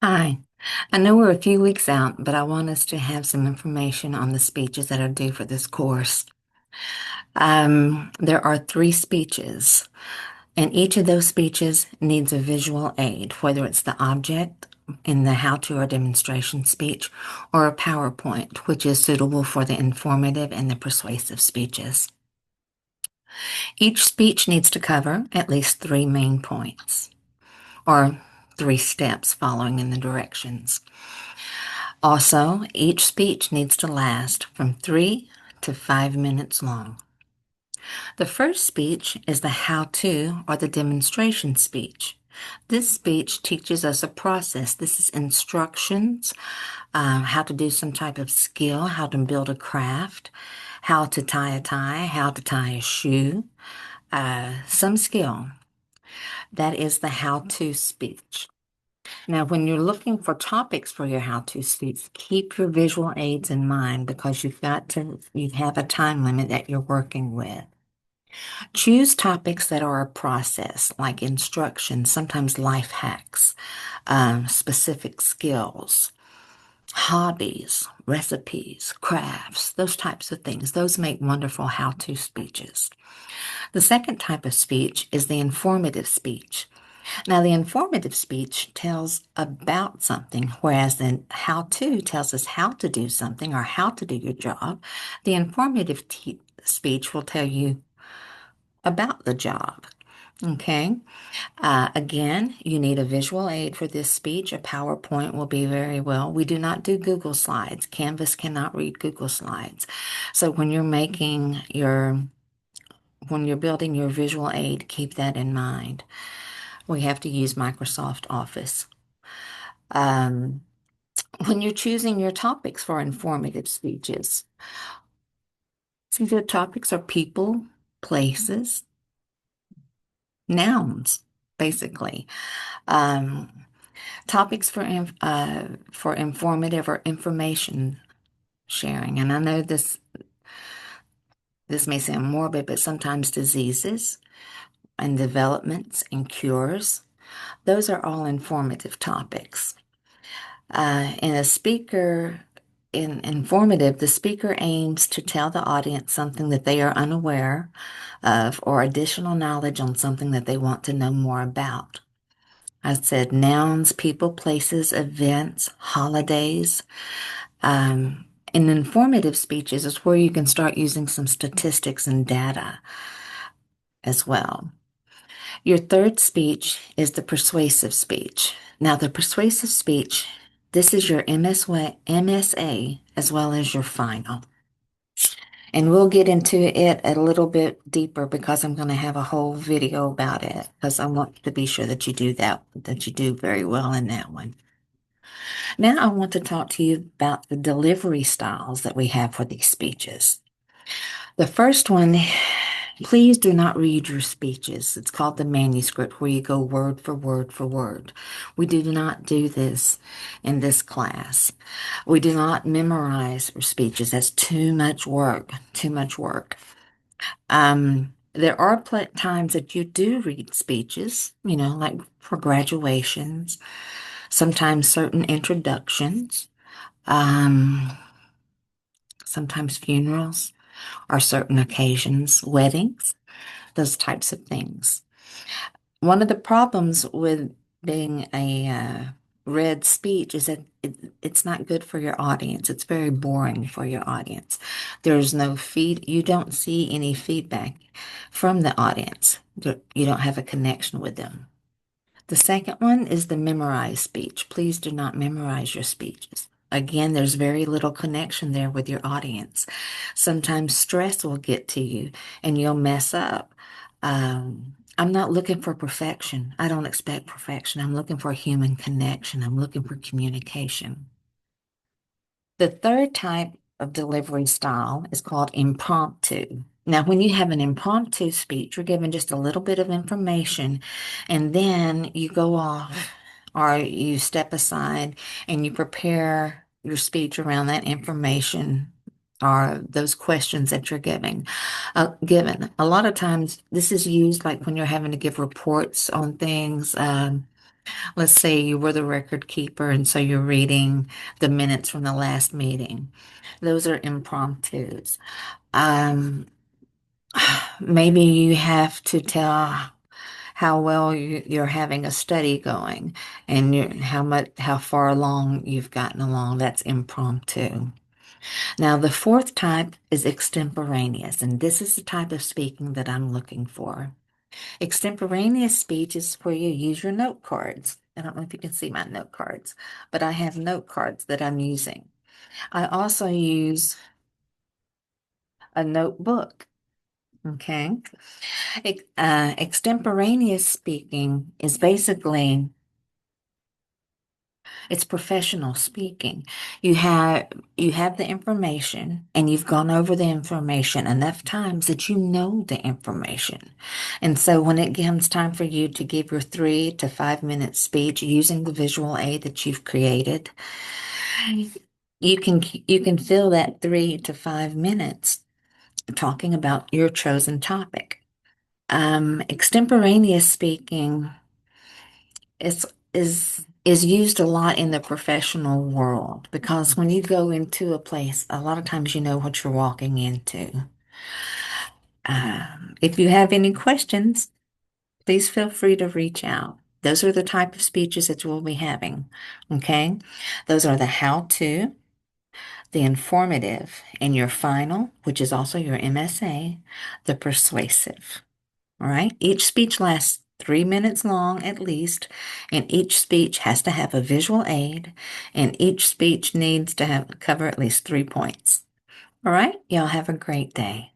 Hi. I know we're a few weeks out, but I want us to have some information on the speeches that are due for this course. There are three speeches, and each of those speeches needs a visual aid, whether it's the object in the how-to or demonstration speech or a PowerPoint, which is suitable for the informative and the persuasive speeches. Each speech needs to cover at least three main points or three steps following in the directions. Also, each speech needs to last from 3 to 5 minutes long. The first speech is the how-to or the demonstration speech. This speech teaches us a process. This is instructions, how to do some type of skill, how to build a craft, how to tie a tie, how to tie a shoe, some skill. That is the how-to speech. Now, when you're looking for topics for your how-to speech, keep your visual aids in mind because you have a time limit that you're working with. Choose topics that are a process, like instructions, sometimes life hacks, specific skills, hobbies, recipes, crafts, those types of things. Those make wonderful how-to speeches. The second type of speech is the informative speech. Now, the informative speech tells about something, whereas the how to tells us how to do something or how to do your job. The informative speech will tell you about the job. Okay. Again, you need a visual aid for this speech. A PowerPoint will be very well. We do not do Google Slides. Canvas cannot read Google Slides. So when you're building your visual aid, keep that in mind. We have to use Microsoft Office. Um, when you're choosing your topics for informative speeches, some good topics are people, places, nouns, basically. Um, Topics for informative or information sharing, and I know this may sound morbid, but sometimes diseases and developments and cures, those are all informative topics. And a speaker in informative, the speaker aims to tell the audience something that they are unaware of or additional knowledge on something that they want to know more about. I said nouns, people, places, events, holidays. In informative speeches is where you can start using some statistics and data as well. Your third speech is the persuasive speech. Now, the persuasive speech, this is your MSA as well as your final. And we'll get into it a little bit deeper because I'm going to have a whole video about it because I want to be sure that you do that you do very well in that one. Now I want to talk to you about the delivery styles that we have for these speeches. The first one, please do not read your speeches. It's called the manuscript, where you go word for word for word. We do not do this in this class. We do not memorize our speeches. That's too much work, too much work. There are times that you do read speeches, like for graduations, sometimes certain introductions, um, sometimes funerals or certain occasions, weddings, those types of things. One of the problems with being a read speech is that it's not good for your audience. It's very boring for your audience. There's no you don't see any feedback from the audience. You don't have a connection with them. The second one is the memorized speech. Please do not memorize your speeches. Again, there's very little connection there with your audience. Sometimes stress will get to you and you'll mess up. I'm not looking for perfection. I don't expect perfection. I'm looking for human connection. I'm looking for communication. The third type of delivery style is called impromptu. Now, when you have an impromptu speech, you're given just a little bit of information and then you go off or you step aside and you prepare your speech around that information or those questions that you're given. A lot of times this is used like when you're having to give reports on things. Let's say you were the record keeper, and so you're reading the minutes from the last meeting. Those are impromptus. Um, Maybe you have to tell how well you're having a study going and how far along you've gotten along. That's impromptu. Now, the fourth type is extemporaneous, and this is the type of speaking that I'm looking for. Extemporaneous speech is where you use your note cards. I don't know if you can see my note cards, but I have note cards that I'm using. I also use a notebook. Okay. Extemporaneous speaking is basically it's professional speaking. You have you have the information and you've gone over the information enough times that you know the information. And so when it comes time for you to give your 3 to 5 minute speech using the visual aid that you've created, you can fill that 3 to 5 minutes talking about your chosen topic. Extemporaneous speaking is is used a lot in the professional world because when you go into a place, a lot of times you know what you're walking into. If you have any questions, please feel free to reach out. Those are the type of speeches that we'll be having. Okay. Those are the how to, the informative, and your final, which is also your MSA, the persuasive. All right. Each speech lasts 3 minutes long at least, and each speech has to have a visual aid, and each speech needs to have cover at least 3 points. All right. Y'all have a great day.